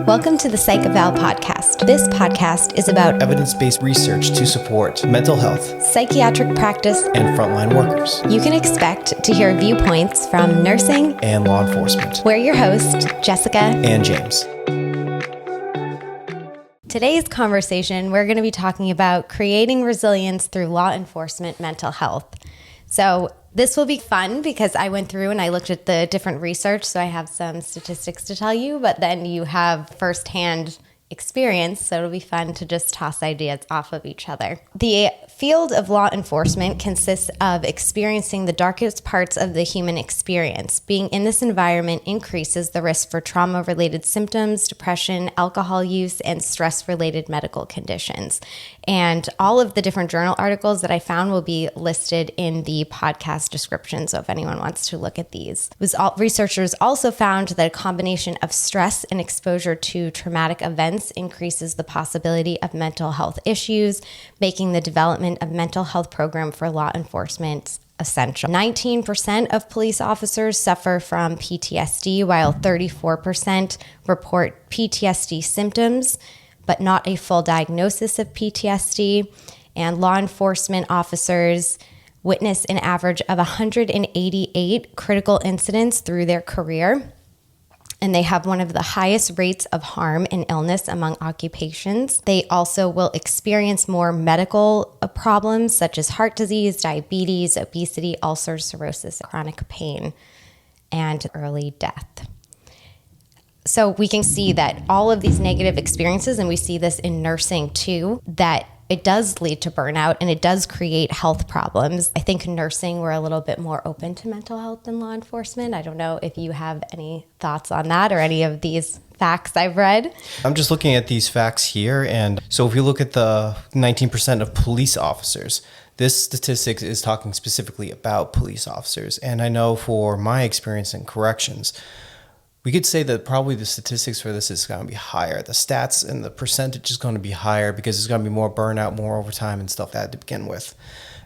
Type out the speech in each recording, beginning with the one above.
Welcome to the Psych Eval podcast. This podcast is about evidence-based research to support mental health, psychiatric practice, and frontline workers. You can expect to hear viewpoints from nursing and law enforcement. We're your hosts, Jessica and James. Today's conversation, we're going to be talking about creating resilience through law enforcement mental health. So this will be fun because I went through and I looked at the different research, so I have some statistics to tell you, but then you have firsthand experience, so it'll be fun to just toss ideas off of each other. The field of law enforcement consists of experiencing the darkest parts of the human experience. Being in this environment increases the risk for trauma-related symptoms, depression, alcohol use, and stress-related medical conditions. And all of the different journal articles that I found will be listed in the podcast description, so if anyone wants to look at these. Researchers also found that a combination of stress and exposure to traumatic events increases the possibility of mental health issues, making the development of mental health program for law enforcement essential. 19% of police officers suffer from PTSD, while 34% report PTSD symptoms, but not a full diagnosis of PTSD. And law enforcement officers witness an average of 188 critical incidents through their career. And they have one of the highest rates of harm and illness among occupations. They also will experience more medical problems such as heart disease, diabetes, obesity, ulcers, cirrhosis, chronic pain, and early death. So we can see that all of these negative experiences, and we see this in nursing too, that it does lead to burnout and it does create health problems. I think nursing, we're a little bit more open to mental health than law enforcement. I don't know if you have any thoughts on that or any of these facts I've read. I'm just looking at these facts here. And so if you look at the 19% of police officers, this statistic is talking specifically about police officers. And I know for my experience in corrections, we could say that probably the statistics for this is going to be higher. The stats and the percentage is going to be higher because there's going to be more burnout, more overtime and stuff that to begin with.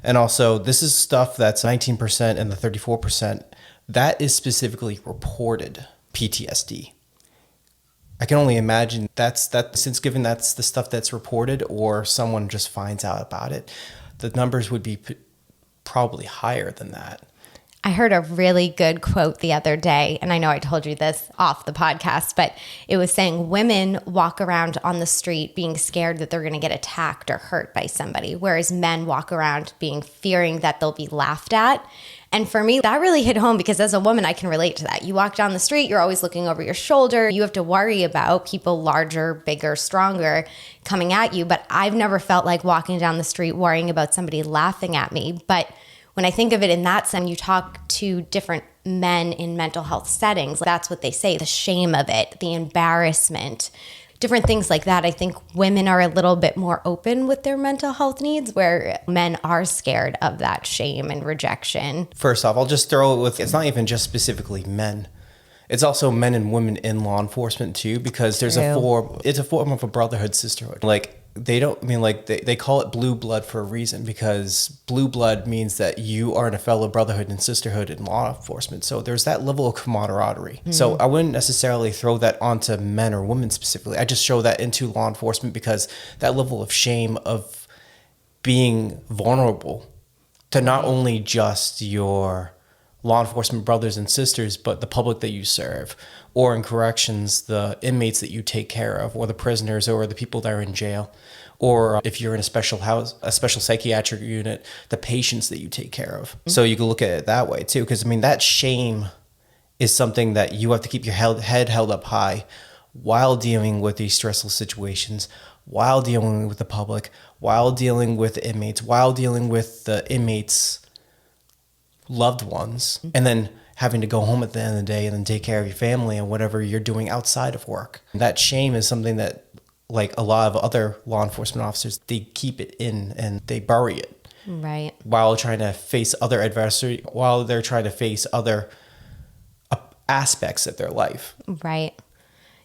And also, this is stuff that's 19% and the 34%. That is specifically reported PTSD. I can only imagine since given that's the stuff that's reported or someone just finds out about it, the numbers would be probably higher than that. I heard a really good quote the other day, and I know I told you this off the podcast, but it was saying women walk around on the street being scared that they're going to get attacked or hurt by somebody, whereas men walk around fearing that they'll be laughed at. And for me, that really hit home because as a woman, I can relate to that. You walk down the street, you're always looking over your shoulder. You have to worry about people larger, bigger, stronger coming at you. But I've never felt like walking down the street worrying about somebody laughing at me. But when I think of it in that sense, you talk to different men in mental health settings, that's what they say, the shame of it, the embarrassment, different things like that. I think women are a little bit more open with their mental health needs, where men are scared of that shame and rejection. First off, I'll just throw it with, it's not even just specifically men. It's also men and women in law enforcement too, because there's it's a form of a brotherhood, sisterhood. They call it blue blood for a reason, because blue blood means that you are in a fellow brotherhood and sisterhood in law enforcement. So there's that level of camaraderie. Mm-hmm. So I wouldn't necessarily throw that onto men or women specifically. I just show that into law enforcement because that level of shame of being vulnerable to not only just your law enforcement brothers and sisters, but the public that you serve, or in corrections, the inmates that you take care of, or the prisoners, or the people that are in jail, or if you're in a special psychiatric unit, the patients that you take care of. Mm-hmm. So you can look at it that way too, because that shame is something that you have to keep your head held up high while dealing with these stressful situations, while dealing with the public, while dealing with the inmates, while dealing with the inmates' loved ones, and then having to go home at the end of the day and then take care of your family and whatever you're doing outside of work. That shame is something that, like a lot of other law enforcement officers, they keep it in and they bury it. Right. While trying to face other adversity, while they're trying to face other aspects of their life. Right.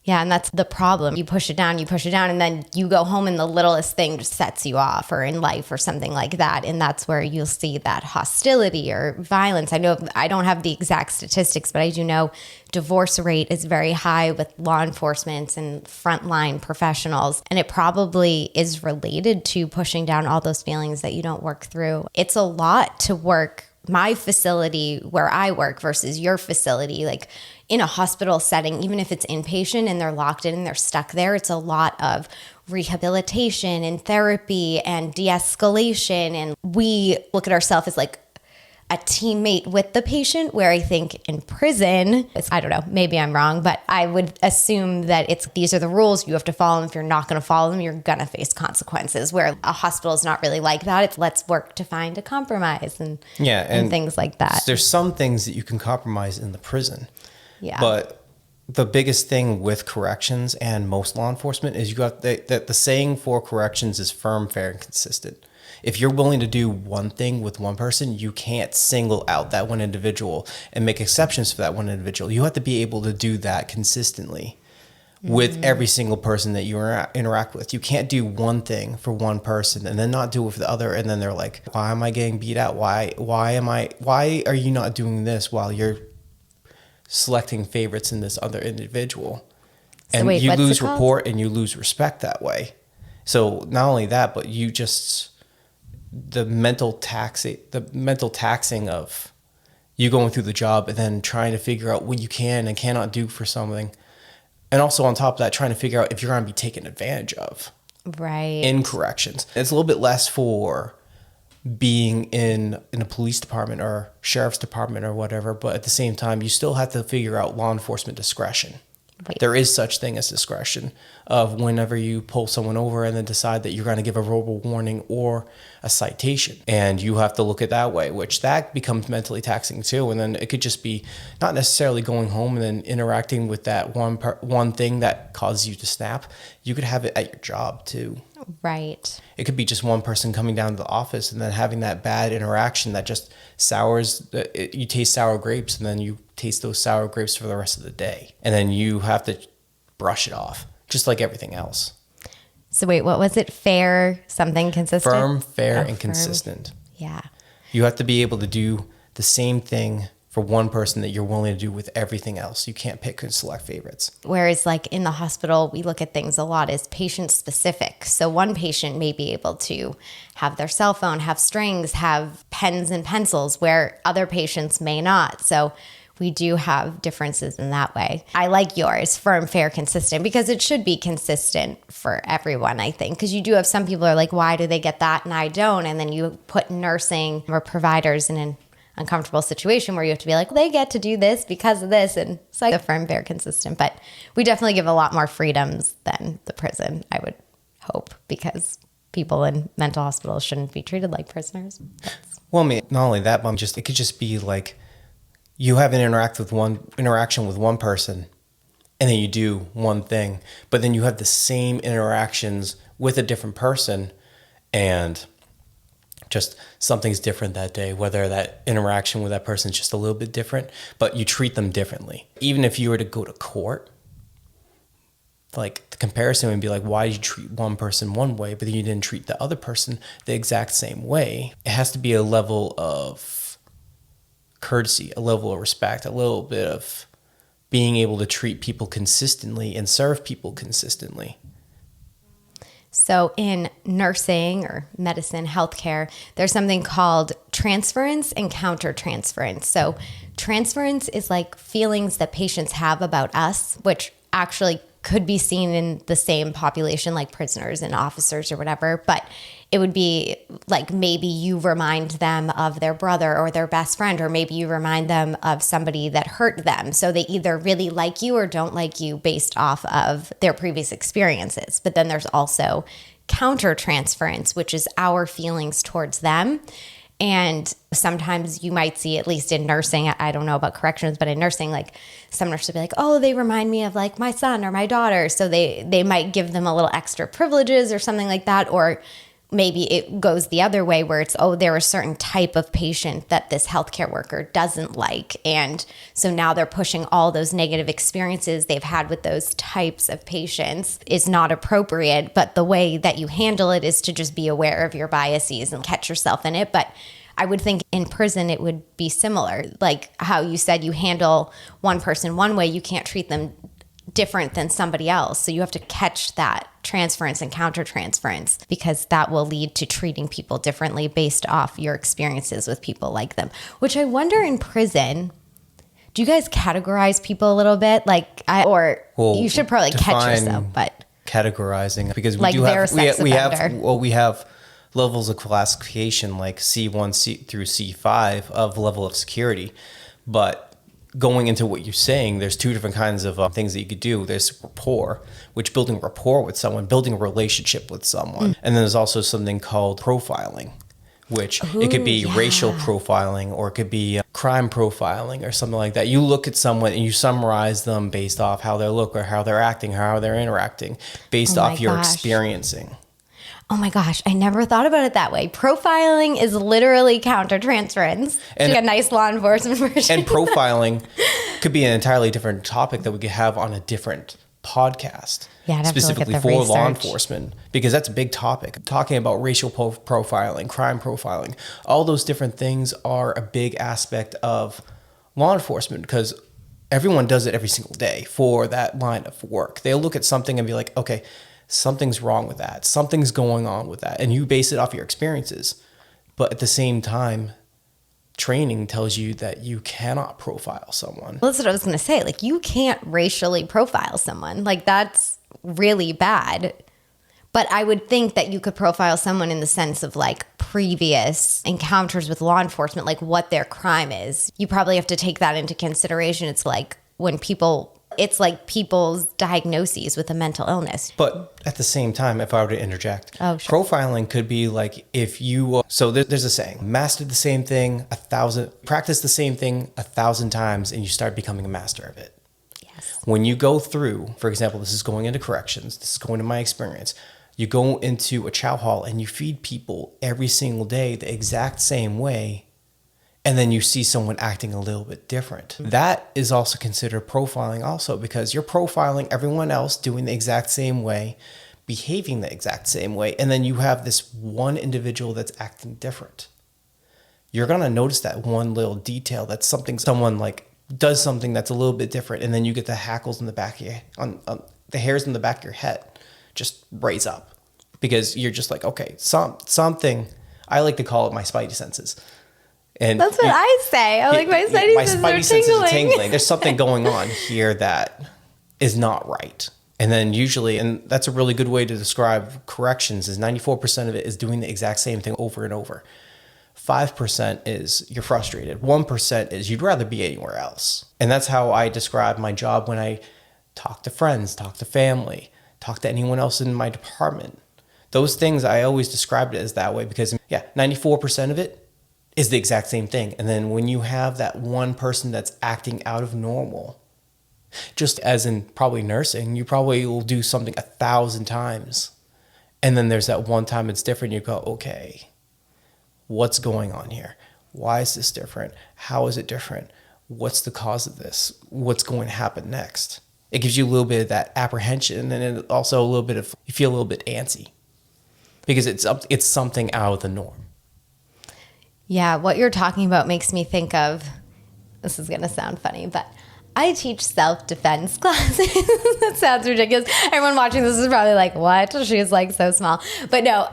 Yeah, and that's the problem. You push it down, and then you go home and the littlest thing just sets you off, or in life or something like that. And that's where you'll see that hostility or violence. I know I don't have the exact statistics, but I do know divorce rate is very high with law enforcement and frontline professionals. And it probably is related to pushing down all those feelings that you don't work through. It's a lot to work my facility where I work versus your facility. Like in a hospital setting, even if it's inpatient and they're locked in and they're stuck there, it's a lot of rehabilitation and therapy and de-escalation. And we look at ourselves as like a teammate with the patient, where I think in prison, I don't know, maybe I'm wrong, but I would assume that these are the rules, you have to follow them. If you're not going to follow them, you're going to face consequences, where a hospital is not really like that. It's let's work to find a compromise and things like that. There's some things that you can compromise in the prison. Yeah. But the biggest thing with corrections and most law enforcement is the saying for corrections is firm, fair, and consistent. If you're willing to do one thing with one person, you can't single out that one individual and make exceptions for that one individual. You have to be able to do that consistently with every single person that you interact with. You can't do one thing for one person and then not do it for the other. And then they're like, why am I getting beat out? Why are you not doing this while you're selecting favorites in this other individual? And you lose rapport and you lose respect that way. So not only that, but you just... the mental taxing of you going through the job and then trying to figure out what you can and cannot do for something. And also on top of that, trying to figure out if you're going to be taken advantage of. Right. In corrections. It's a little bit less for being in a police department or sheriff's department or whatever, but at the same time, you still have to figure out law enforcement discretion. Right. There is such thing as discretion of whenever you pull someone over and then decide that you're going to give a verbal warning or a citation. And you have to look at that way, which that becomes mentally taxing too. And then it could just be not necessarily going home and then interacting with that one thing that causes you to snap. You could have it at your job too. Right. It could be just one person coming down to the office and then having that bad interaction that just sours. You taste sour grapes and then you taste those sour grapes for the rest of the day. And then you have to brush it off, just like everything else. So wait, what was it? Fair, something consistent? Firm, fair, and consistent. Yeah. You have to be able to do the same thing for one person that you're willing to do with everything else. You can't pick and select favorites. Whereas like in the hospital, we look at things a lot as patient specific. So one patient may be able to have their cell phone, have strings, have pens and pencils, where other patients may not. So we do have differences in that way. I like yours, firm, fair, consistent, because it should be consistent for everyone, I think. Because you do have some people who are like, why do they get that and I don't? And then you put nursing or providers in an uncomfortable situation where you have to be like, well, they get to do this because of this. And it's like a firm, fair, consistent. But we definitely give a lot more freedoms than the prison, I would hope, because people in mental hospitals shouldn't be treated like prisoners. Well, I mean, not only that, but it could just be like, you have an interaction with one person and then you do one thing, but then you have the same interactions with a different person and just something's different that day, whether that interaction with that person is just a little bit different, but you treat them differently. Even if you were to go to court, like the comparison would be like, why did you treat one person one way, but then you didn't treat the other person the exact same way? It has to be a level of courtesy, a level of respect, a little bit of being able to treat people consistently and serve people consistently. So in nursing or medicine, healthcare, there's something called transference and countertransference. So transference is like feelings that patients have about us, which actually could be seen in the same population like prisoners and officers or whatever, but it would be like maybe you remind them of their brother or their best friend, or maybe you remind them of somebody that hurt them. So they either really like you or don't like you based off of their previous experiences. But then there's also countertransference, which is our feelings towards them. And sometimes you might see, at least in nursing, I don't know about corrections, but in nursing, like some nurses will be like, oh, they remind me of like my son or my daughter. So they might give them a little extra privileges or something like that. Or maybe it goes the other way where it's, oh, they're a certain type of patient that this healthcare worker doesn't like. And so now they're pushing all those negative experiences they've had with those types of patients is not appropriate. But the way that you handle it is to just be aware of your biases and catch yourself in it. But I would think in prison it would be similar. Like how you said you handle one person one way, you can't treat them different than somebody else. So you have to catch that transference and countertransference, because that will lead to treating people differently based off your experiences with people like them. Which I wonder in prison, do you guys categorize people a little bit? You should probably catch yourself, but categorizing, because we like do have we have levels of classification like C1 through C5 of level of security, but going into what you're saying, there's two different kinds of things that you could do. There's rapport, which building rapport with someone, building a relationship with someone. And then there's also something called profiling, which it could be racial profiling, or it could be crime profiling or something like that. You look at someone and you summarize them based off how they look or how they're acting, how they're interacting, based off your experiencing. Oh my gosh, I never thought about it that way. Profiling is literally countertransference. And a nice law enforcement version. And profiling could be an entirely different topic that we could have on a different podcast. Yeah, specifically for law enforcement, because that's a big topic. Talking about racial profiling, crime profiling, all those different things are a big aspect of law enforcement, because everyone does it every single day for that line of work. They'll look at something and be like, okay, something's wrong with that. Something's going on with that. And you base it off your experiences. But at the same time, training tells you that you cannot profile someone. Well, that's what I was going to say. Like, you can't racially profile someone. Like, that's really bad. But I would think that you could profile someone in the sense of like previous encounters with law enforcement, like what their crime is. You probably have to take that into consideration. It's like it's like people's diagnoses with a mental illness. But at the same time, if I were to interject, profiling could be like if you, so there's a saying, master the same thing practice the same thing 1,000 times and you start becoming a master of it. Yes. When you go through, for example, this is going into corrections, this is going to my experience, you go into a chow hall and you feed people every single day the exact same way, and then you see someone acting a little bit different. That is also considered profiling also, because you're profiling everyone else doing the exact same way, behaving the exact same way, and then you have this one individual that's acting different. You're gonna notice that one little detail, that's someone like does something that's a little bit different, and then you get the hackles in the back of the hairs in the back of your head just raise up, because you're just like, okay, something, I like to call it my spidey senses. And that's what I say. I like my spidey senses are tingling. There's something going on here that is not right. And then usually, and that's a really good way to describe corrections, is 94% of it is doing the exact same thing over and over. 5% is you're frustrated. 1% is you'd rather be anywhere else. And that's how I describe my job when I talk to friends, talk to family, talk to anyone else in my department. Those things, I always described it as that way, because 94% of it is the exact same thing. And then when you have that one person that's acting out of normal, just as in probably nursing, you probably will do something 1,000 times. And then there's that one time it's different. You go, okay, what's going on here? Why is this different? How is it different? What's the cause of this? What's going to happen next? It gives you a little bit of that apprehension, and it also a little bit of, you feel a little bit antsy, because it's something out of the norm. Yeah, what you're talking about makes me think of, this is going to sound funny, but I teach self-defense classes. That sounds ridiculous. Everyone watching this is probably like, what? She's like so small. But no,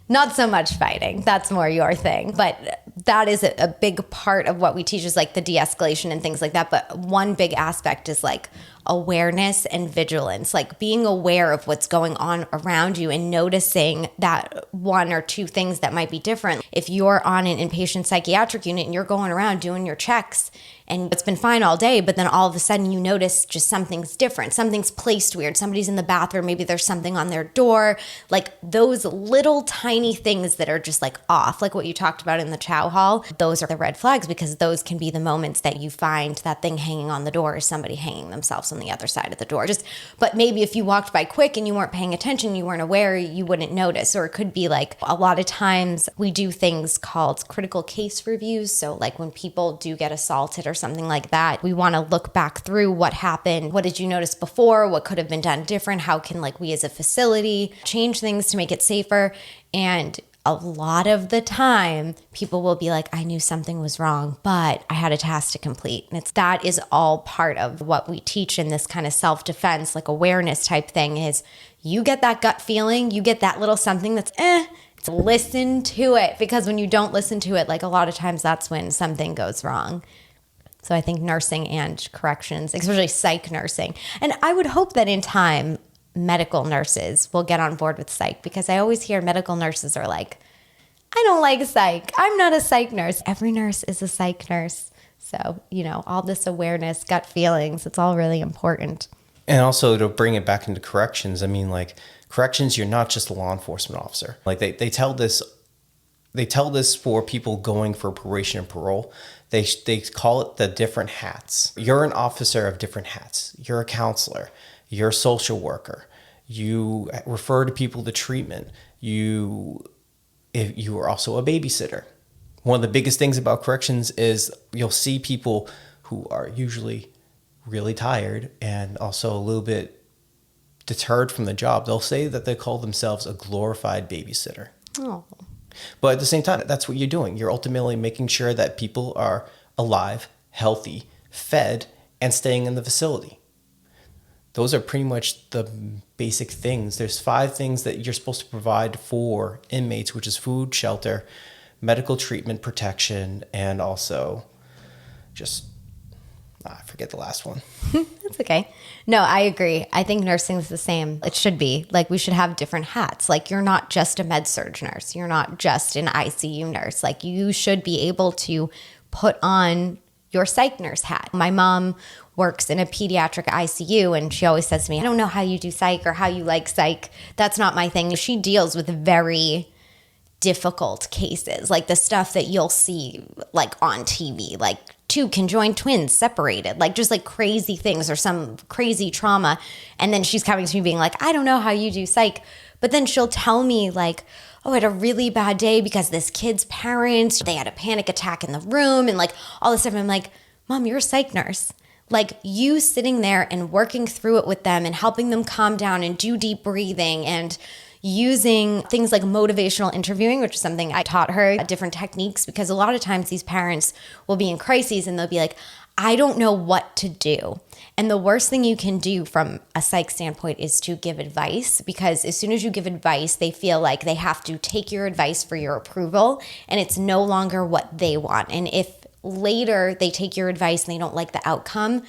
not so much fighting. That's more your thing. But that is a big part of what we teach, is like the de-escalation and things like that. But one big aspect is like awareness and vigilance, like being aware of what's going on around you and noticing that one or two things that might be different. If you're on an inpatient psychiatric unit and you're going around doing your checks and it's been fine all day, but then all of a sudden you notice just something's different. Something's placed weird. Somebody's in the bathroom. Maybe there's something on their door. Like those little tiny things that are just like off, like what you talked about in the chow hall. Those are the red flags, because those can be the moments that you find that thing hanging on the door, or somebody hanging themselves on on the other side of the door. But maybe if you walked by quick and you weren't paying attention, you weren't aware, you wouldn't notice. Or it could be like a lot of times we do things called critical case reviews. So like when people do get assaulted or something like that, we want to look back through what happened. What did you notice before? What could have been done different? How can like we as a facility change things to make it safer? And a lot of the time, people will be like, I knew something was wrong, but I had a task to complete. And that is all part of what we teach in this kind of self-defense, like awareness type thing is you get that gut feeling, you get that little something that's listen to it. Because when you don't listen to it, like a lot of times that's when something goes wrong. So I think nursing and corrections, especially psych nursing. And I would hope that in time, medical nurses will get on board with psych, because I always hear medical nurses are like, I don't like psych. I'm not a psych nurse. Every nurse is a psych nurse. So, all this awareness, gut feelings, it's all really important. And also to bring it back into corrections, I mean, like corrections, you're not just a law enforcement officer. Like they tell this for people going for probation and parole. They call it the different hats. You're an officer of different hats. You're a counselor. You're a social worker. You refer to people to treatment. You are also a babysitter. One of the biggest things about corrections is you'll see people who are usually really tired and also a little bit deterred from the job. They'll say that they call themselves a glorified babysitter. Oh. But at the same time, that's what you're doing. You're ultimately making sure that people are alive, healthy, fed, and staying in the facility. Those are pretty much the basic things. There's 5 things that you're supposed to provide for inmates, which is food, shelter, medical treatment, protection, and also I forget the last one. That's okay. No, I agree. I think nursing is the same. It should be. Like we should have different hats. Like you're not just a med-surg nurse. You're not just an ICU nurse. Like you should be able to put on your psych nurse hat. My mom works in a pediatric ICU and she always says to me, I don't know how you do psych or how you like psych. That's not my thing. She deals with very difficult cases, like the stuff that you'll see like on TV, like 2 conjoined twins separated, like just like crazy things or some crazy trauma. And then she's coming to me being like, I don't know how you do psych. But then she'll tell me like, oh, I had a really bad day because this kid's parents, they had a panic attack in the room and like all this stuff. And I'm like, Mom, you're a psych nurse. Like you sitting there and working through it with them and helping them calm down and do deep breathing and using things like motivational interviewing, which is something I taught her, different techniques, because a lot of times these parents will be in crises and they'll be like, I don't know what to do. And the worst thing you can do from a psych standpoint is to give advice, because as soon as you give advice, they feel like they have to take your advice for your approval and it's no longer what they want. And if later they take your advice and they don't like the outcome,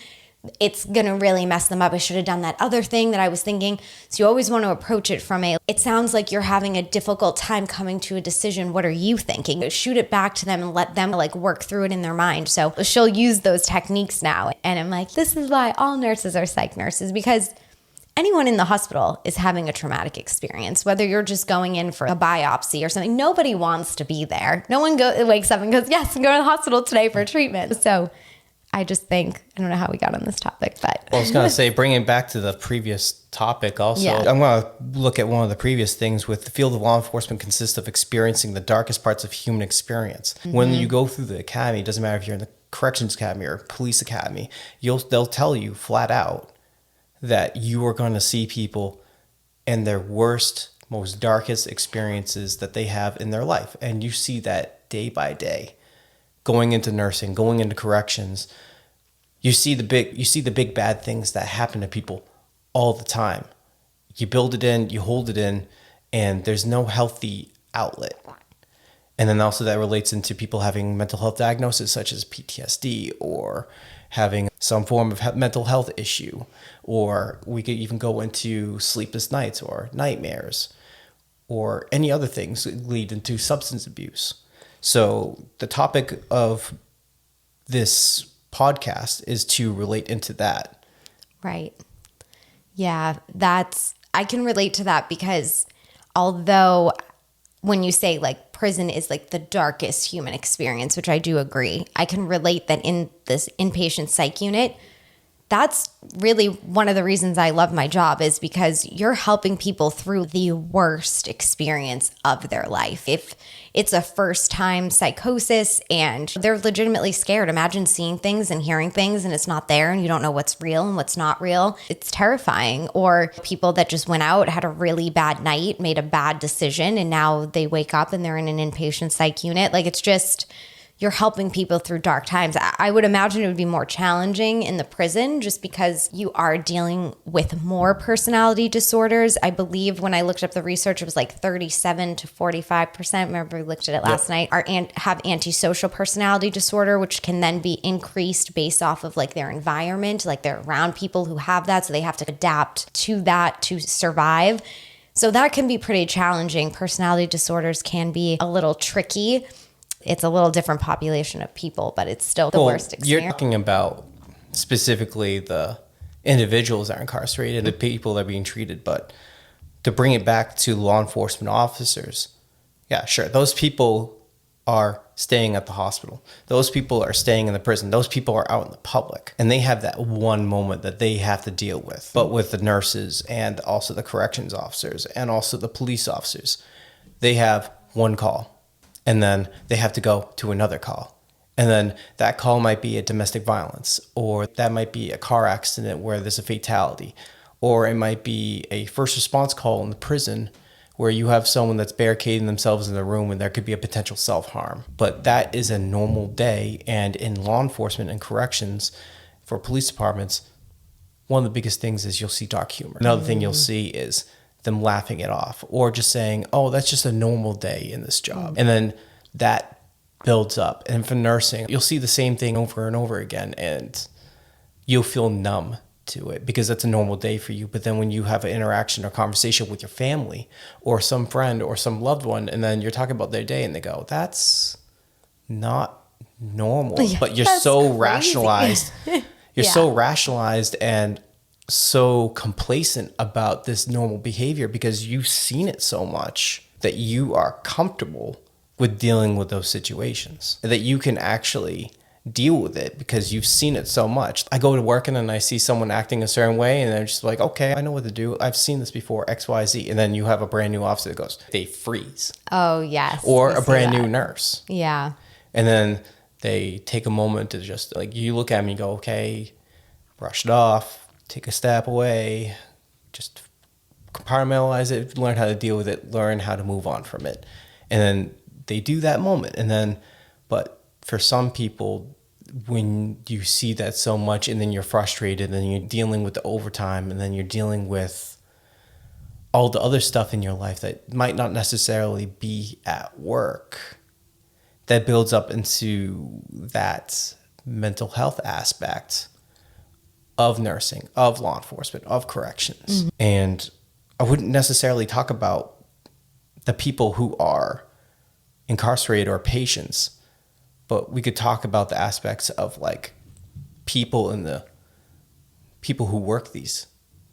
it's going to really mess them up. I should have done that other thing that I was thinking. So you always want to approach it from it sounds like you're having a difficult time coming to a decision. What are you thinking? Shoot it back to them and let them like work through it in their mind. So she'll use those techniques now. And I'm like, this is why all nurses are psych nurses, because anyone in the hospital is having a traumatic experience, whether you're just going in for a biopsy or something. Nobody wants to be there. No one wakes up and goes, yes, I'm going to the hospital today for treatment. So I just think, I don't know how we got on this topic, but. Well, I was going to say, bringing it back to the previous topic also, yeah. I'm going to look at one of the previous things with the field of law enforcement consists of experiencing the darkest parts of human experience. Mm-hmm. When you go through the academy, it doesn't matter if you're in the corrections academy or police academy, they'll tell you flat out that you are going to see people in their worst, most darkest experiences that they have in their life. And you see that day by day. Going into nursing, going into corrections, you see the big bad things that happen to people all the time. You build it in, you hold it in, and there's no healthy outlet. And then also that relates into people having mental health diagnoses such as PTSD or having some form of mental health issue, or we could even go into sleepless nights or nightmares or any other things that lead into substance abuse. So the topic of this podcast is to relate into that. Right. Yeah, I can relate to that, because although when you say like prison is like the darkest human experience, which I do agree, I can relate that in this inpatient psych unit, that's really one of the reasons I love my job, is because you're helping people through the worst experience of their life. If it's a first time psychosis and they're legitimately scared, imagine seeing things and hearing things and it's not there and you don't know what's real and what's not real. It's terrifying. Or people that just went out, had a really bad night, made a bad decision, and now they wake up and they're in an inpatient psych unit. Like, it's just, you're helping people through dark times. I would imagine it would be more challenging in the prison just because you are dealing with more personality disorders. I believe when I looked up the research, it was like 37 to 45%. Remember, we looked at it last night, have antisocial personality disorder, which can then be increased based off of like their environment, like they're around people who have that. So they have to adapt to that to survive. So that can be pretty challenging. Personality disorders can be a little tricky. It's a little different population of people, but it's still the worst experience. You're talking about specifically the individuals that are incarcerated, the people that are being treated, but to bring it back to law enforcement officers, yeah, sure. Those people are staying at the hospital. Those people are staying in the prison. Those people are out in the public, and they have that one moment that they have to deal with. But with the nurses and also the corrections officers and also the police officers, they have one call. And then they have to go to another call. And then that call might be a domestic violence, or that might be a car accident where there's a fatality, or it might be a first response call in the prison where you have someone that's barricading themselves in the room and there could be a potential self-harm. But that is a normal day. And in law enforcement and corrections for police departments, one of the biggest things is you'll see dark humor. Another thing you'll see is them laughing it off or just saying, oh, that's just a normal day in this job. And then that builds up. And for nursing, you'll see the same thing over and over again, and you'll feel numb to it because that's a normal day for you. But then when you have an interaction or conversation with your family or some friend or some loved one, and then you're talking about their day and they go, that's not normal. Yeah, but you're so crazy. Rationalized. You're so rationalized and so complacent about this normal behavior because you've seen it so much that you are comfortable with dealing with those situations, that you can actually deal with it because you've seen it so much. I go to work and then I see someone acting a certain way and they're just like, okay, I know what to do. I've seen this before, X, Y, Z. And then you have a brand new officer that goes, they freeze. Oh, yes. Or a brand new nurse. Yeah. And then they take a moment to just, like, you look at me and go, okay, brush it off. Take a step away, just compartmentalize it, learn how to deal with it, learn how to move on from it. And then they do that moment. And then, but for some people, when you see that so much and then you're frustrated and you're dealing with the overtime and then you're dealing with all the other stuff in your life that might not necessarily be at work, that builds up into that mental health aspect of nursing, of law enforcement, of corrections. Mm-hmm. And I wouldn't necessarily talk about the people who are incarcerated or patients, but we could talk about the aspects of like people who work these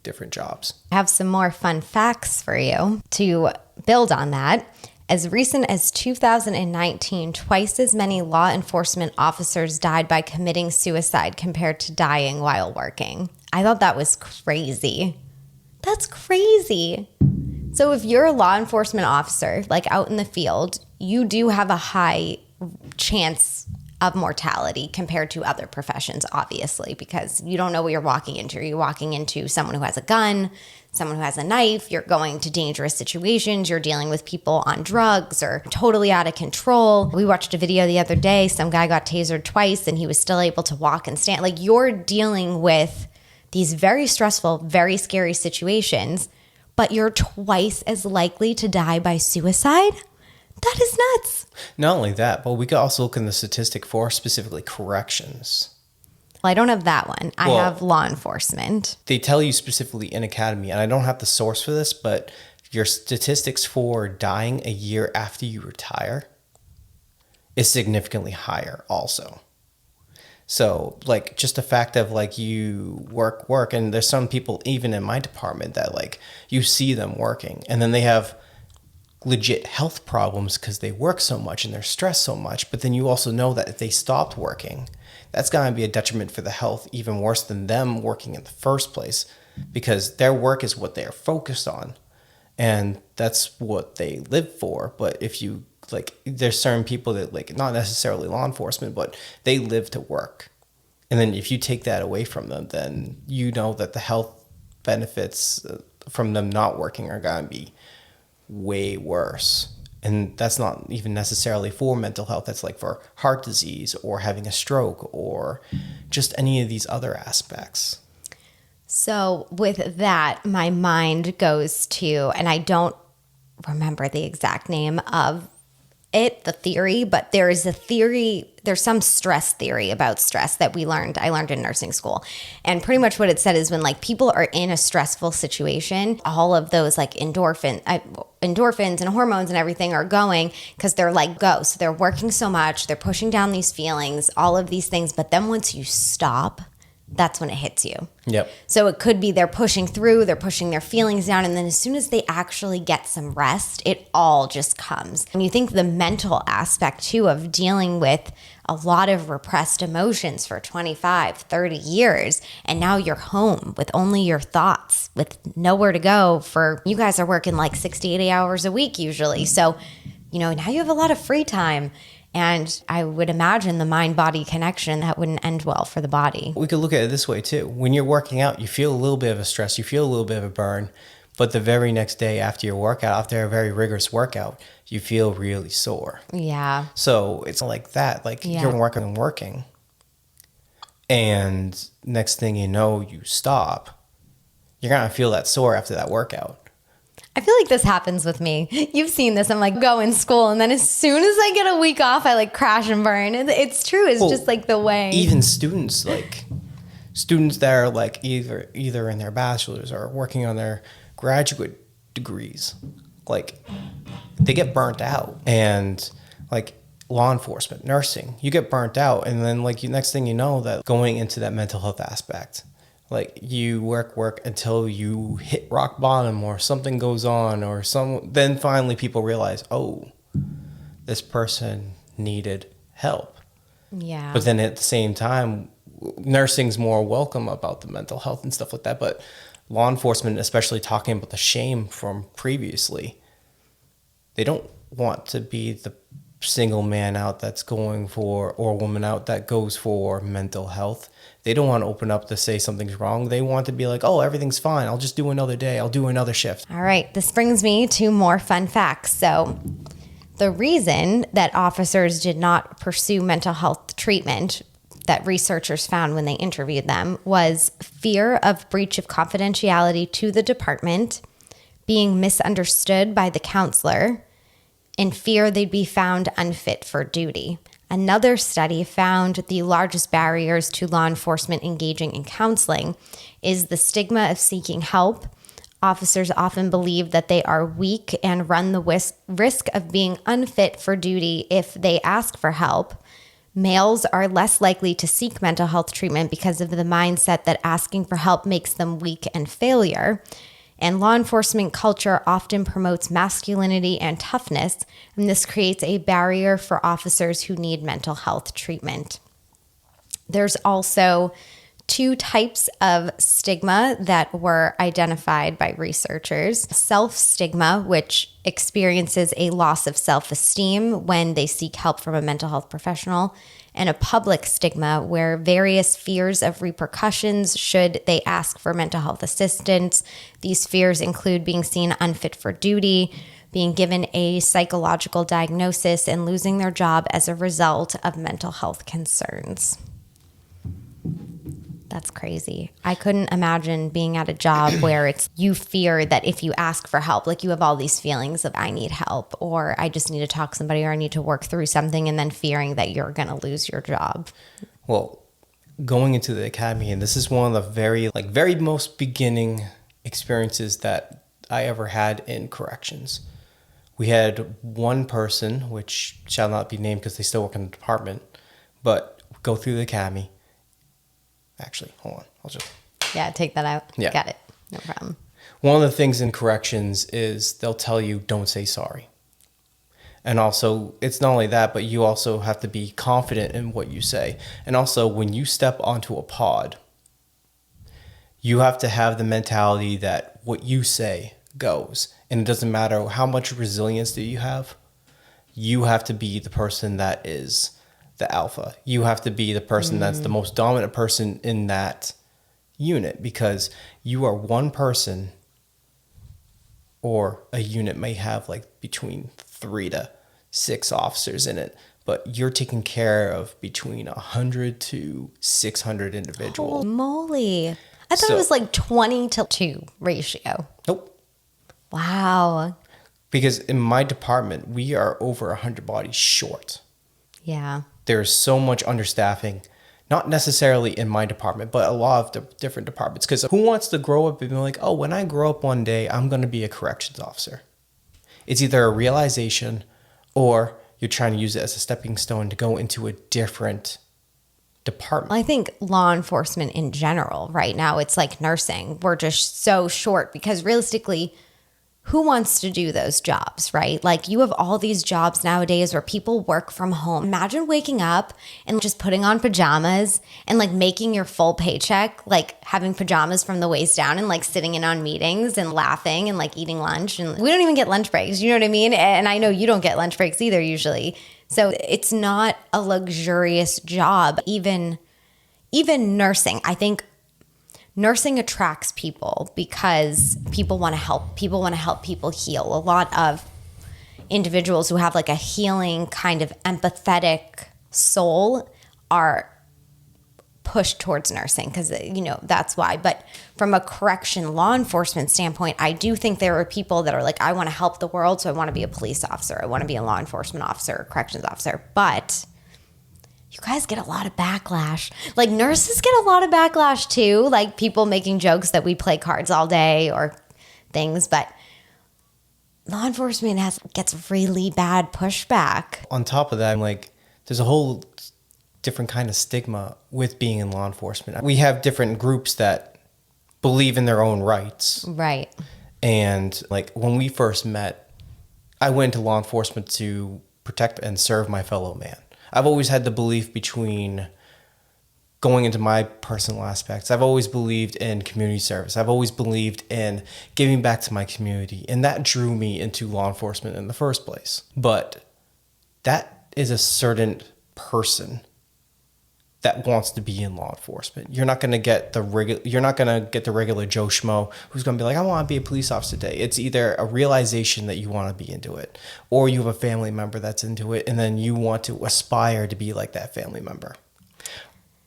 different jobs. I have some more fun facts for you to build on that. As recent as 2019, twice as many law enforcement officers died by committing suicide compared to dying while working. I thought that was crazy. That's crazy. So if you're a law enforcement officer, like out in the field, you do have a high chance of mortality compared to other professions, obviously, because you don't know what you're walking into. You're walking into someone who has a gun, someone who has a knife. You're going to dangerous situations. You're dealing with people on drugs or totally out of control. We watched a video the other day. Some guy got tasered twice and he was still able to walk and stand. Like, you're dealing with these very stressful, very scary situations, but you're twice as likely to die by suicide? That is nuts. Not only that, but we could also look in the statistic for specifically corrections. Well, I don't have that one. I have law enforcement. They tell you specifically in academy, and I don't have the source for this, but your statistics for dying a year after you retire is significantly higher also. So, like, just the fact of, like, you work, and there's some people, even in my department, that, like, you see them working, and then they have legit health problems because they work so much and they're stressed so much. But then you also know that if they stopped working, that's going to be a detriment for the health, even worse than them working in the first place, because their work is what they're focused on and that's what they live for. But if you like, there's certain people that, like, not necessarily law enforcement, but they live to work. And then if you take that away from them, then you know that the health benefits from them not working are going to be way worse. And that's not even necessarily for mental health. That's like for heart disease or having a stroke or just any of these other aspects. So with that, my mind goes to, and I don't remember the exact name of it, the theory, but there is a theory, there's some stress theory about stress that I learned in nursing school. And pretty much what it said is when like people are in a stressful situation, all of those like endorphins and hormones and everything are going because they're like go. So they're working so much, they're pushing down these feelings, all of these things. But then once you stop, that's when it hits you. Yep. So it could be they're pushing through, they're pushing their feelings down, and then as soon as they actually get some rest, it all just comes. And you think the mental aspect too of dealing with a lot of repressed emotions for 25, 30 years, and now you're home with only your thoughts, with nowhere to go for, you guys are working like 60, 80 hours a week usually. So, now you have a lot of free time. And I would imagine the mind-body connection, that wouldn't end well for the body. We could look at it this way too. When you're working out, you feel a little bit of a stress, you feel a little bit of a burn, but the very next day after your workout, after a very rigorous workout, you feel really sore. Yeah. So it's like that. Like you're working. And next thing you know, you stop. You're going to feel that sore after that workout. I feel like this happens with me. You've seen this. I'm like, go in school. And then as soon as I get a week off, I like crash and burn. It's true. It's just like the way. Even students that are like either in their bachelor's or working on their graduate degrees, like they get burnt out. And like law enforcement, nursing, you get burnt out. And then like next thing you know, that going into that mental health aspect, like you work until you hit rock bottom or something goes on or then finally people realize, oh, this person needed help. Yeah. But then at the same time, nursing's more welcome about the mental health and stuff like that. But law enforcement, especially talking about the shame from previously, they don't want to be the single man out that's going for, or woman out that goes for mental health. They don't want to open up to say something's wrong. They want to be like, oh, everything's fine. I'll just do another day. I'll do another shift. All right. This brings me to more fun facts. So the reason that officers did not pursue mental health treatment that researchers found when they interviewed them was fear of breach of confidentiality to the department, being misunderstood by the counselor, and fear they'd be found unfit for duty. Another study found the largest barriers to law enforcement engaging in counseling is the stigma of seeking help. Officers often believe that they are weak and run the risk of being unfit for duty if they ask for help. Males are less likely to seek mental health treatment because of the mindset that asking for help makes them weak and failure. And law enforcement culture often promotes masculinity and toughness, and this creates a barrier for officers who need mental health treatment. There's also 2 types of stigma that were identified by researchers. Self-stigma, which experiences a loss of self-esteem when they seek help from a mental health professional, and a public stigma where various fears of repercussions should they ask for mental health assistance. These fears include being seen unfit for duty, being given a psychological diagnosis, and losing their job as a result of mental health concerns. That's crazy. I couldn't imagine being at a job where you fear that if you ask for help, like you have all these feelings of I need help, or I just need to talk to somebody, or I need to work through something, and then fearing that you're going to lose your job. Well, going into the academy, and this is one of the very most beginning experiences that I ever had in corrections. We had one person, which shall not be named because they still work in the department, but go through the academy. Actually, hold on. I'll just... Yeah, take that out. Yeah. Got it. No problem. One of the things in corrections is they'll tell you, don't say sorry. And also, it's not only that, but you also have to be confident in what you say. And also, when you step onto a pod, you have to have the mentality that what you say goes. And it doesn't matter how much resilience do you have. You have to be the person that is the alpha. You have to be the person that's the most dominant person in that unit, because you are one person, or a unit may have like between 3 to 6 officers in it, but you're taking care of between 100 to 600 individuals. Holy moly. I thought it was like 20-2 ratio. Nope. Wow. Because in my department, we are over 100 bodies short. Yeah. There's so much understaffing, not necessarily in my department, but a lot of the different departments. Because who wants to grow up and be like, oh, when I grow up one day, I'm going to be a corrections officer? It's either a realization, or you're trying to use it as a stepping stone to go into a different department. I think law enforcement in general right now, it's like nursing. We're just so short because realistically, who wants to do those jobs, right? Like you have all these jobs nowadays where people work from home. Imagine waking up and just putting on pajamas and like making your full paycheck, like having pajamas from the waist down and like sitting in on meetings and laughing and like eating lunch. And we don't even get lunch breaks, you know what I mean? And I know you don't get lunch breaks either usually. So it's not a luxurious job. Even nursing, I think nursing attracts people because people want to help. People want to help people heal. A lot of individuals who have like a healing kind of empathetic soul are pushed towards nursing because, you know, that's why. But from a correction law enforcement standpoint, I do think there are people that are like, I want to help the world, so I want to be a police officer. I want to be a law enforcement officer, a corrections officer. But you guys get a lot of backlash. Like nurses get a lot of backlash too. Like people making jokes that we play cards all day or things. But law enforcement gets really bad pushback. On top of that, like there's a whole different kind of stigma with being in law enforcement. We have different groups that believe in their own rights. Right. And like when we first met, I went into law enforcement to protect and serve my fellow man. I've always had the belief between going into my personal aspects. I've always believed in community service. I've always believed in giving back to my community. And that drew me into law enforcement in the first place. But that is a certain person that wants to be in law enforcement. You're not going to get the regular Joe Schmo who's going to be like, I want to be a police officer today. It's either a realization that you want to be into it, or you have a family member that's into it, and then you want to aspire to be like that family member.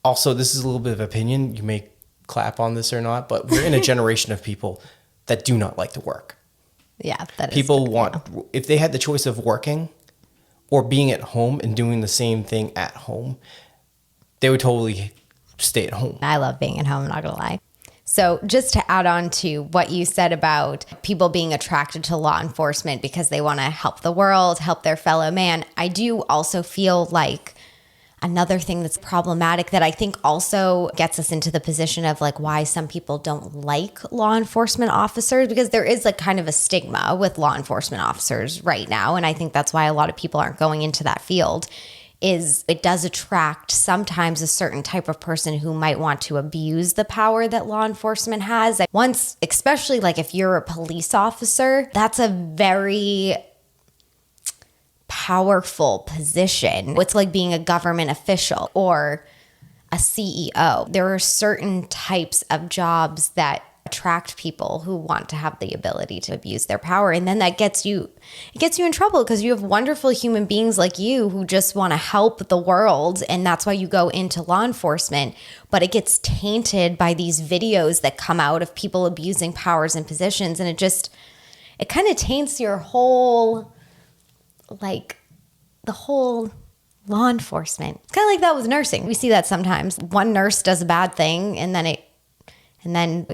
Also, this is a little bit of opinion. You may clap on this or not, but we're in a generation of people that do not like to work. Yeah, that is people true. want, if they had the choice of working or being at home and doing the same thing at home, they would totally stay at home. I love being at home, I'm not gonna lie. So just to add on to what you said about people being attracted to law enforcement because they want to help the world, help their fellow man, I do also feel like another thing that's problematic that I think also gets us into the position of like why some people don't like law enforcement officers, because there is like kind of a stigma with law enforcement officers right now. And I think that's why a lot of people aren't going into that field. Is it does attract sometimes a certain type of person who might want to abuse the power that law enforcement has. Once, especially like if you're a police officer, that's a very powerful position. It's like being a government official or a CEO. There are certain types of jobs that attract people who want to have the ability to abuse their power, and then that gets you in trouble because you have wonderful human beings like you who just want to help the world, and that's why you go into law enforcement. But it gets tainted by these videos that come out of people abusing powers and positions, and it kind of taints your whole, like the whole law enforcement. It's kind of like that with nursing. We see that sometimes. One nurse does a bad thing and then it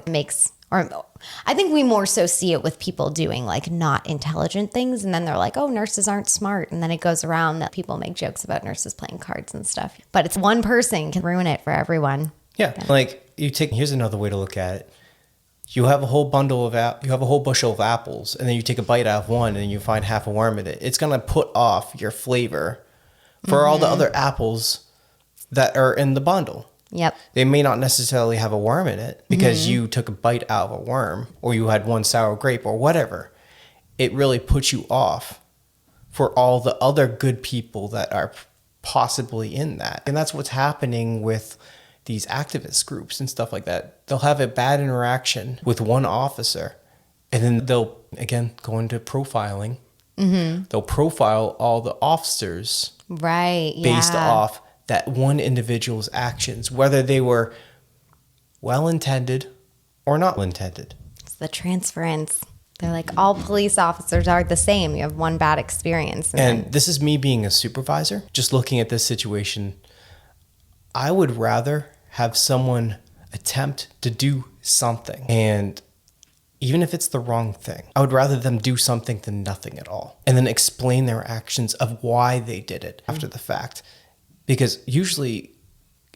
makes, or I think we more so see it with people doing like not intelligent things. And then they're like, oh, nurses aren't smart. And then it goes around that people make jokes about nurses playing cards and stuff. But it's one person can ruin it for everyone. Yeah. Like here's another way to look at it. you have a whole you have a whole bushel of apples, and then you take a bite out of one and you find half a worm in it. It's going to put off your flavor for all the other apples that are in the bundle. Yep. They may not necessarily have a worm in it because you took a bite out of a worm, or you had one sour grape or whatever. It really puts you off for all the other good people that are possibly in that. And that's what's happening with these activist groups and stuff like that. They'll have a bad interaction with one officer, and then they'll, again, go into profiling. They'll profile all the officers based off that one individual's actions, whether they were well-intended or not well-intended. It's the transference. They're like, all police officers are the same. You have one bad experience. And this is me being a supervisor, just looking at this situation. I would rather have someone attempt to do something, and even if it's the wrong thing, I would rather them do something than nothing at all, and then explain their actions of why they did it after the fact. Because usually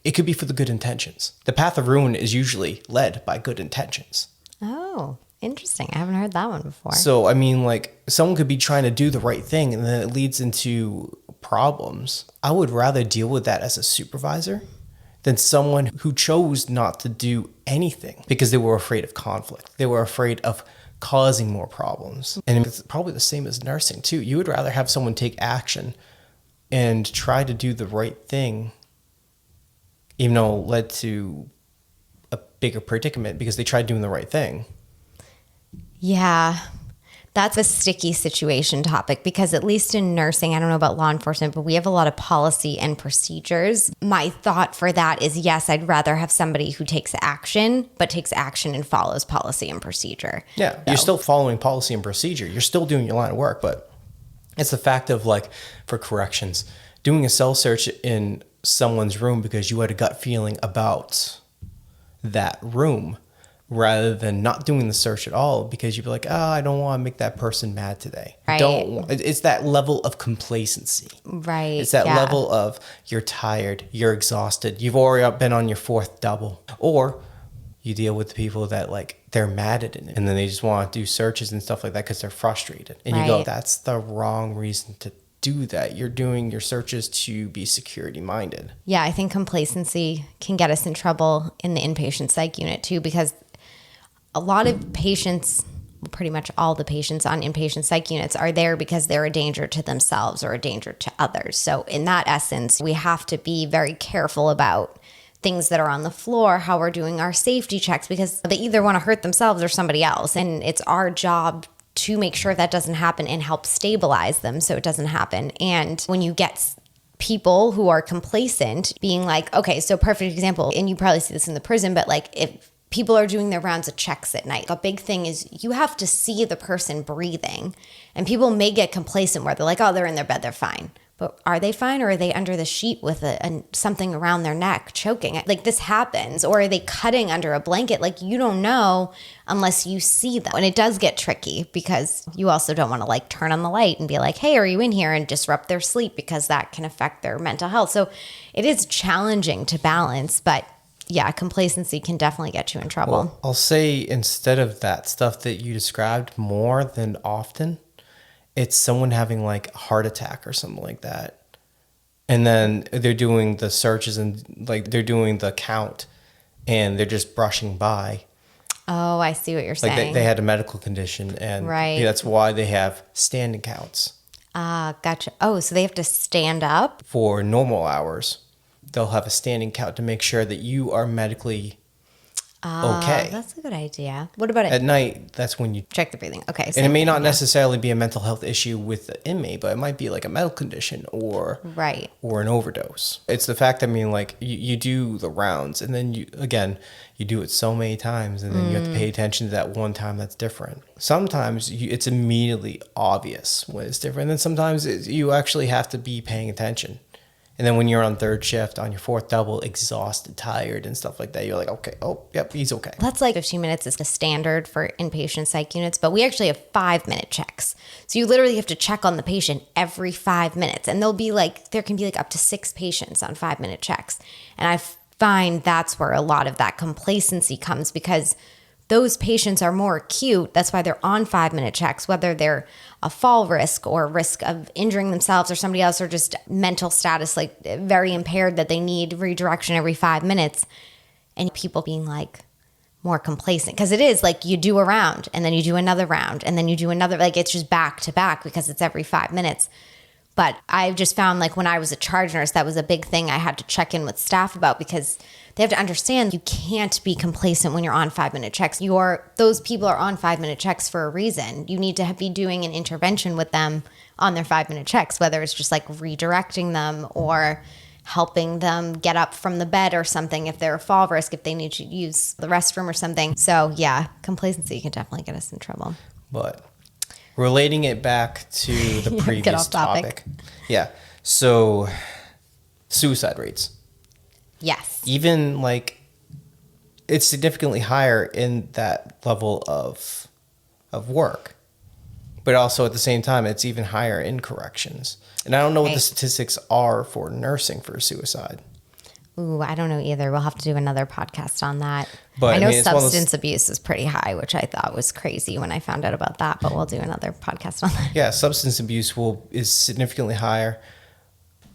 it could be for the good intentions. The path of ruin is usually led by good intentions. Oh, interesting. I haven't heard that one before. So, I mean, like, someone could be trying to do the right thing and then it leads into problems. I would rather deal with that as a supervisor than someone who chose not to do anything because they were afraid of conflict. They were afraid of causing more problems. And it's probably the same as nursing, too. You would rather have someone take action and try to do the right thing, even though it led to a bigger predicament because they tried doing the right thing. Yeah, that's a sticky situation topic because at least in nursing, I don't know about law enforcement, but we have a lot of policy and procedures. My thought for that is, yes, I'd rather have somebody who takes action, but takes action and follows policy and procedure. Yeah, you're still following policy and procedure. You're still doing your line of work, but it's the fact of, like, for corrections, doing a cell search in someone's room because you had a gut feeling about that room rather than not doing the search at all because you'd be like, oh, I don't want to make that person mad today. Right. It's that level of complacency. Right. It's that level of you're tired, you're exhausted, you've already been on your fourth double. Or you deal with the people that, like, they're mad at it and then they just want to do searches and stuff like that because they're frustrated. And you go, that's the wrong reason to do that. You're doing your searches to be security minded. Yeah, I think complacency can get us in trouble in the inpatient psych unit too, because a lot of patients, pretty much all the patients on inpatient psych units are there because they're a danger to themselves or a danger to others. So in that essence, we have to be very careful about things that are on the floor, how we're doing our safety checks, because they either want to hurt themselves or somebody else. And it's our job to make sure that doesn't happen and help stabilize them so it doesn't happen. And when you get people who are complacent being like, okay, so perfect example, and you probably see this in the prison, but like if people are doing their rounds of checks at night, a big thing is you have to see the person breathing. And people may get complacent where they're like, oh, they're in their bed, they're fine. But are they fine, or are they under the sheet with something around their neck choking? Like, this happens. Or are they cutting under a blanket? Like, you don't know unless you see them. And it does get tricky because you also don't want to, like, turn on the light and be like, hey, are you in here, and disrupt their sleep because that can affect their mental health. So it is challenging to balance, but yeah, complacency can definitely get you in trouble. Well, I'll say instead of that stuff that you described, more than often, it's someone having like a heart attack or something like that. And then they're doing the searches and like they're doing the count and they're just brushing by. Oh, I see what you're saying. Like they had a medical condition and right. That's why they have standing counts. Gotcha. Oh, so they have to stand up? For normal hours, they'll have a standing count to make sure that you are medically okay. That's a good idea. What about it? At night, that's when you check the breathing. Okay. And it may not necessarily be a mental health issue with the inmate, but it might be like a medical condition or an overdose. It's the fact that, I mean, like you do the rounds and then you do it so many times and then you have to pay attention to that one time that's different. Sometimes it's immediately obvious when it's different. And then sometimes you actually have to be paying attention. And then when you're on third shift, on your fourth double, exhausted, tired, and stuff like that, you're like, okay, oh, yep, he's okay. That's like 15 minutes is the standard for inpatient psych units, but we actually have 5-minute checks. So you literally have to check on the patient every 5 minutes. And there can be like up to 6 patients on 5-minute checks. And I find that's where a lot of that complacency comes because those patients are more acute. That's why they're on 5-minute checks, whether they're a fall risk or risk of injuring themselves or somebody else, or just mental status, like very impaired that they need redirection every 5 minutes. And people being like more complacent, because it is like you do a round and then you do another round and then you do another, like it's just back to back because it's every 5 minutes. But I've just found, like, when I was a charge nurse, that was a big thing I had to check in with staff about, because they have to understand you can't be complacent when you're on 5-minute checks. Those people are on 5-minute checks for a reason. You need to be doing an intervention with them on their 5-minute checks, whether it's just like redirecting them or helping them get up from the bed or something if they're a fall risk, if they need to use the restroom or something. So yeah, complacency can definitely get us in trouble. But relating it back to the previous Get off topic. Yeah. So suicide rates. Yes. Even like it's significantly higher in that level of work. But also at the same time, it's even higher in corrections. And I don't know what the statistics are for nursing for suicide. Ooh, I don't know either. We'll have to do another podcast on that. But I know substance abuse is pretty high, which I thought was crazy when I found out about that, but we'll do another podcast on that. Yeah, substance abuse is significantly higher.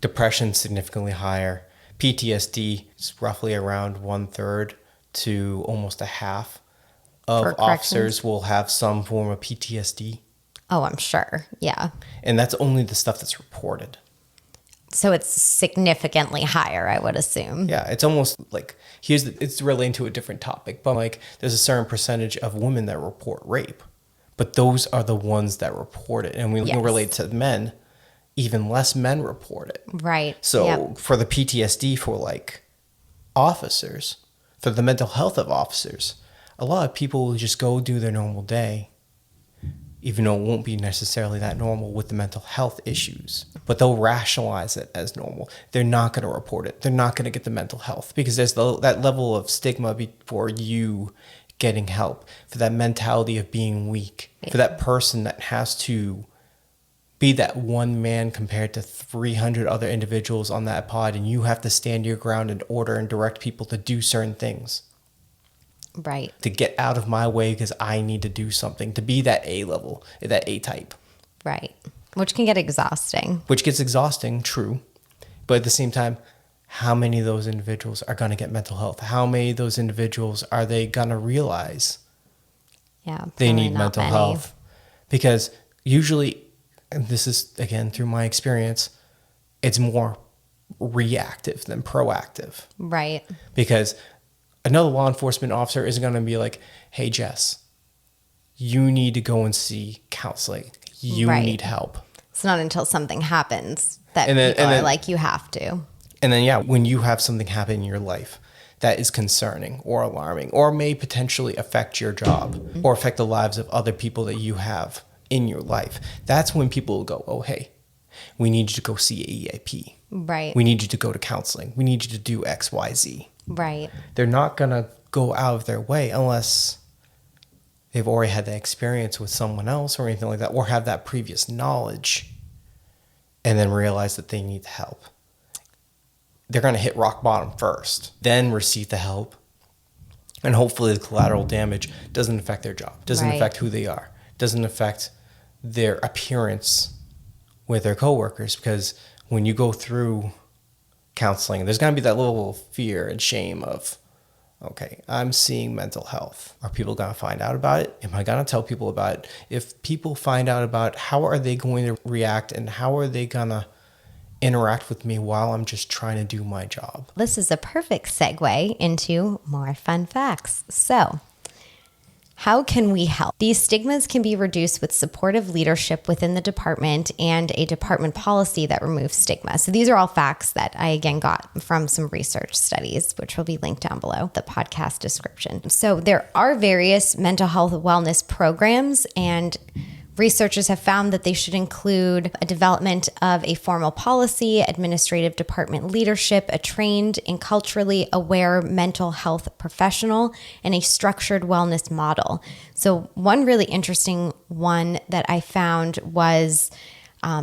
Depression significantly higher. PTSD is roughly around 1/3 to almost a half of officers will have some form of PTSD. Oh, I'm sure. Yeah. And that's only the stuff that's reported. So it's significantly higher, I would assume. Yeah, it's almost like it's relating to a different topic, but like there's a certain percentage of women that report rape, but those are the ones that report it. And we can relate to men, even less men report it. Right. So for the PTSD for like officers, for the mental health of officers, a lot of people will just go do their normal day, even though it won't be necessarily that normal with the mental health issues. But they'll rationalize it as normal. They're not going to report it. They're not going to get the mental health because there's that level of stigma before you getting help, for that mentality of being weak, for that person that has to be that one man compared to 300 other individuals on that pod, and you have to stand your ground and order and direct people to do certain things. Right. To get out of my way because I need to do something, to be that A level, that A type. Right. Which can get exhausting. Which gets exhausting, true. But at the same time, how many of those individuals are going to get mental health? How many of those individuals are they going to realize they need mental health? Because usually, and this is, again, through my experience, it's more reactive than proactive. Right. Because another law enforcement officer isn't going to be like, hey, Jess, you need to go and see counseling. You need help. It's not until something happens that people are like, you have to. And then, when you have something happen in your life that is concerning or alarming or may potentially affect your job or affect the lives of other people that you have in your life, that's when people will go, oh, hey, we need you to go see an EAP. Right. We need you to go to counseling. We need you to do X, Y, Z. Right. They're not going to go out of their way unless they've already had that experience with someone else or anything like that, or have that previous knowledge and then realize that they need help. They're going to hit rock bottom first, then receive the help. And hopefully the collateral damage doesn't affect their job, doesn't affect who they are, doesn't affect their appearance with their coworkers. Because when you go through counseling, there's going to be that little fear and shame of, okay, I'm seeing mental health. Are people going to find out about it? Am I going to tell people about it? If people find out about it, how are they going to react, and how are they going to interact with me while I'm just trying to do my job? This is a perfect segue into more fun facts. So, how can we help? These stigmas can be reduced with supportive leadership within the department and a department policy that removes stigma. So these are all facts that I, again, got from some research studies, which will be linked down below the podcast description. So there are various mental health wellness programs, and researchers have found that they should include a development of a formal policy, administrative department leadership, a trained and culturally aware mental health professional, and a structured wellness model. So one really interesting one that I found was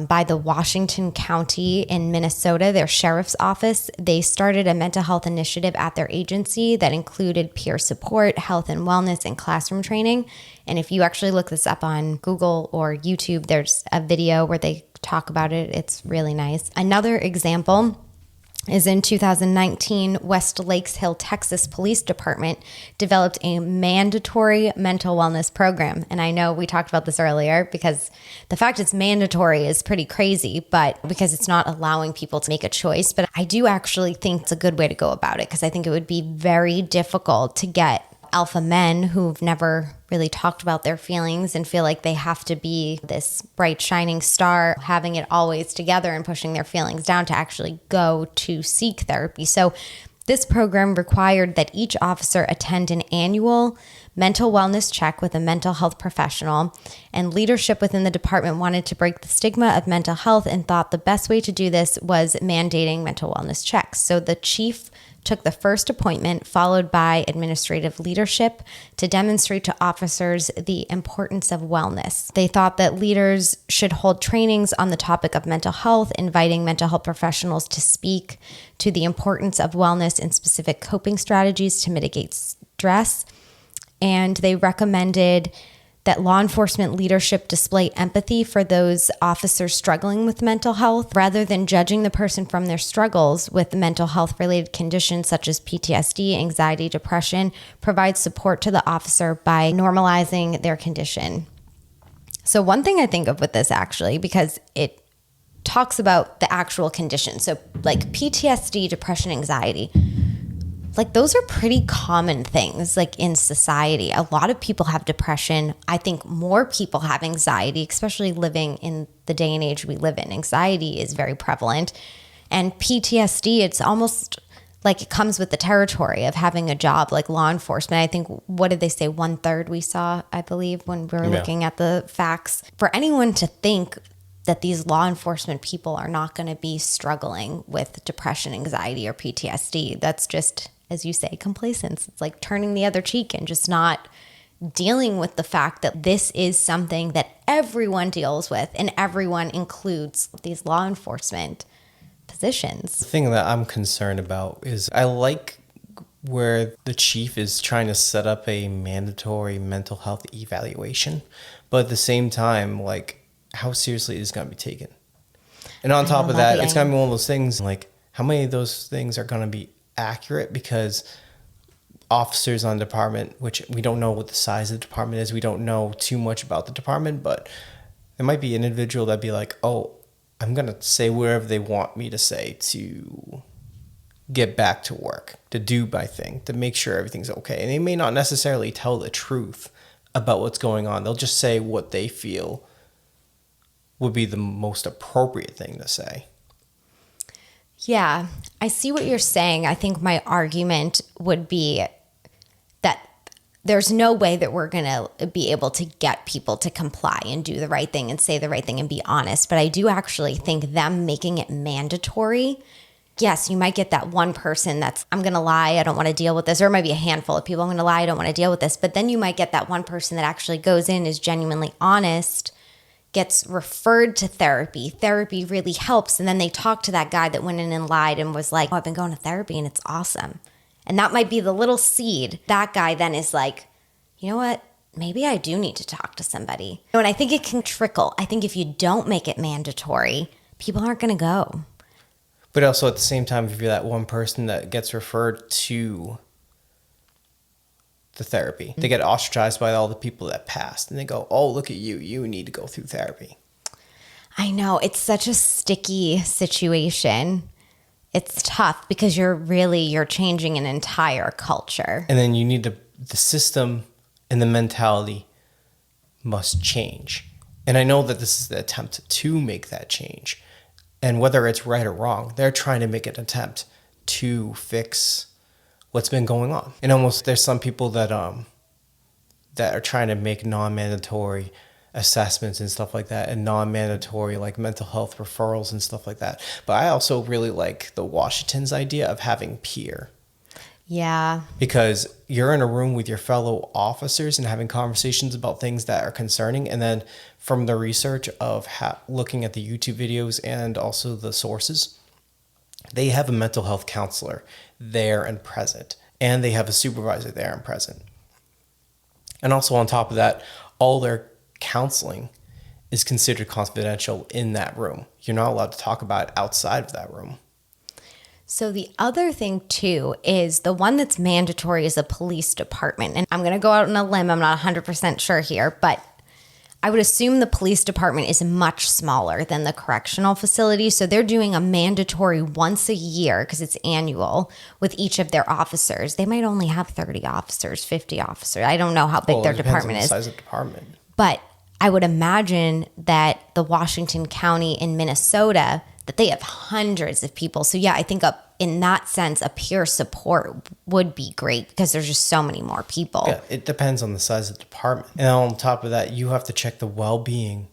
by the Washington County in Minnesota, their sheriff's office. They started a mental health initiative at their agency that included peer support, health and wellness, and classroom training. And if you actually look this up on Google or YouTube, there's a video where they talk about it. It's really nice. Another example is in 2019, West Lakes Hill, Texas Police Department developed a mandatory mental wellness program. And I know we talked about this earlier because the fact it's mandatory is pretty crazy, but because it's not allowing people to make a choice. But I do actually think it's a good way to go about it because I think it would be very difficult to get alpha men who've never really talked about their feelings and feel like they have to be this bright shining star, having it always together and pushing their feelings down to actually go to seek therapy. So this program required that each officer attend an annual mental wellness check with a mental health professional, and leadership within the department wanted to break the stigma of mental health and thought the best way to do this was mandating mental wellness checks. So the chief took the first appointment, followed by administrative leadership, to demonstrate to officers the importance of wellness. They thought that leaders should hold trainings on the topic of mental health, inviting mental health professionals to speak to the importance of wellness and specific coping strategies to mitigate stress. And they recommended that law enforcement leadership display empathy for those officers struggling with mental health rather than judging the person from their struggles with mental health related conditions such as PTSD, anxiety, depression, provide support to the officer by normalizing their condition. So one thing I think of with this actually, because it talks about the actual condition. So like PTSD, depression, anxiety, like those are pretty common things like in society. A lot of people have depression. I think more people have anxiety, especially living in the day and age we live in. Anxiety is very prevalent. And PTSD, it's almost like it comes with the territory of having a job like law enforcement. I think, what did they say? 1/3 we saw, I believe, when we were looking at the facts. For anyone to think that these law enforcement people are not going to be struggling with depression, anxiety, or PTSD, that's just, as you say, complacence. It's like turning the other cheek and just not dealing with the fact that this is something that everyone deals with, and everyone includes these law enforcement positions. The thing that I'm concerned about is I like where the chief is trying to set up a mandatory mental health evaluation, but at the same time, like, how seriously is it going to be taken? And on top of that, it's going to be one of those things, like, how many of those things are going to be accurate? Because officers on the department, which we don't know what the size of the department is, we don't know too much about the department, but there might be an individual that'd be like, oh, I'm going to say whatever they want me to say to get back to work, to do my thing, to make sure everything's okay. And they may not necessarily tell the truth about what's going on. They'll just say what they feel would be the most appropriate thing to say. Yeah, I see what you're saying. I think my argument would be that there's no way that we're going to be able to get people to comply and do the right thing and say the right thing and be honest. But I do actually think them making it mandatory, yes, you might get that one person that's, I'm going to lie, I don't want to deal with this. Or it might be a handful of people, I'm going to lie, I don't want to deal with this. But then you might get that one person that actually goes in, is genuinely honest, gets referred to therapy. Therapy really helps. And then they talk to that guy that went in and lied and was like, oh, I've been going to therapy and it's awesome. And that might be the little seed. That guy then is like, you know what? Maybe I do need to talk to somebody. And I think it can trickle. I think if you don't make it mandatory, people aren't going to go. But also at the same time, if you're that one person that gets referred to the therapy, they get ostracized by all the people that passed. And they go, oh, look at you. You need to go through therapy. I know. It's such a sticky situation. It's tough because you're changing an entire culture. And then you need the system and the mentality must change. And I know that this is the attempt to make that change. And whether it's right or wrong, they're trying to make an attempt to fix what's been going on. And almost there's some people that are trying to make non-mandatory assessments and stuff like that, and non-mandatory like mental health referrals and stuff like that. But I also really like the Washington's idea of having peer. Yeah. Because you're in a room with your fellow officers and having conversations about things that are concerning. And then from the research of looking at the YouTube videos and also the sources, they have a mental health counselor there and present. And they have a supervisor there and present. And also on top of that, all their counseling is considered confidential in that room. You're not allowed to talk about it outside of that room. So the other thing too is the one that's mandatory is a police department. And I'm going to go out on a limb. I'm not 100% sure here, but I would assume the police department is much smaller than the correctional facility. So they're doing a mandatory once a year because it's annual with each of their officers. They might only have 30 officers, 50 officers. I don't know how big their department is. The size of the department. But I would imagine that the Washington County in Minnesota, that they have hundreds of people. So yeah, I think in that sense, a peer support would be great because there's just so many more people. Yeah, it depends on the size of the department. And on top of that, you have to check the well-being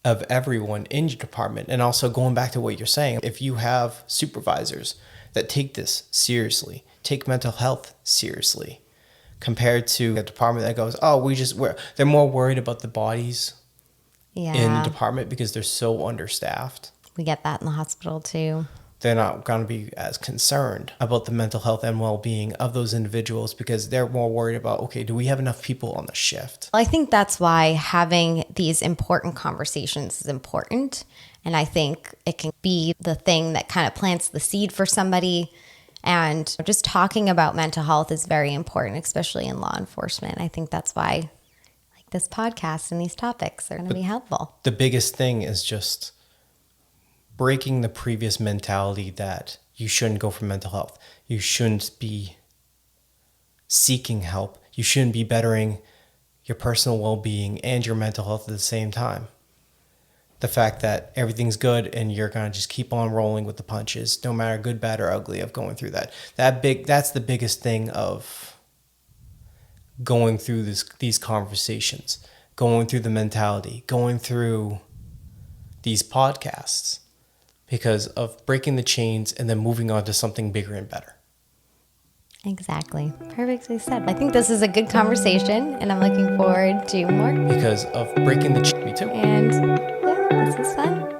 of everyone in your department. And also going back to what you're saying, if you have supervisors that take this seriously, take mental health seriously, compared to a department that goes, they're more worried about the bodies in the department because they're so understaffed. We get that in the hospital too. They're not going to be as concerned about the mental health and well-being of those individuals because they're more worried about, okay, do we have enough people on the shift? I think that's why having these important conversations is important. And I think it can be the thing that kind of plants the seed for somebody. And just talking about mental health is very important, especially in law enforcement. I think that's why this podcast and these topics are going to be helpful. The biggest thing is just breaking the previous mentality that you shouldn't go for mental health. You shouldn't be seeking help. You shouldn't be bettering your personal well-being and your mental health at the same time. The fact that everything's good and you're going to just keep on rolling with the punches, no matter good, bad, or ugly, of going through that. That's the biggest thing of going through these conversations, going through the mentality, going through these podcasts, because of breaking the chains and then moving on to something bigger and better. Exactly. Perfectly said. I think this is a good conversation and I'm looking forward to more. Because of breaking the chains. Me too. And yeah, this is fun.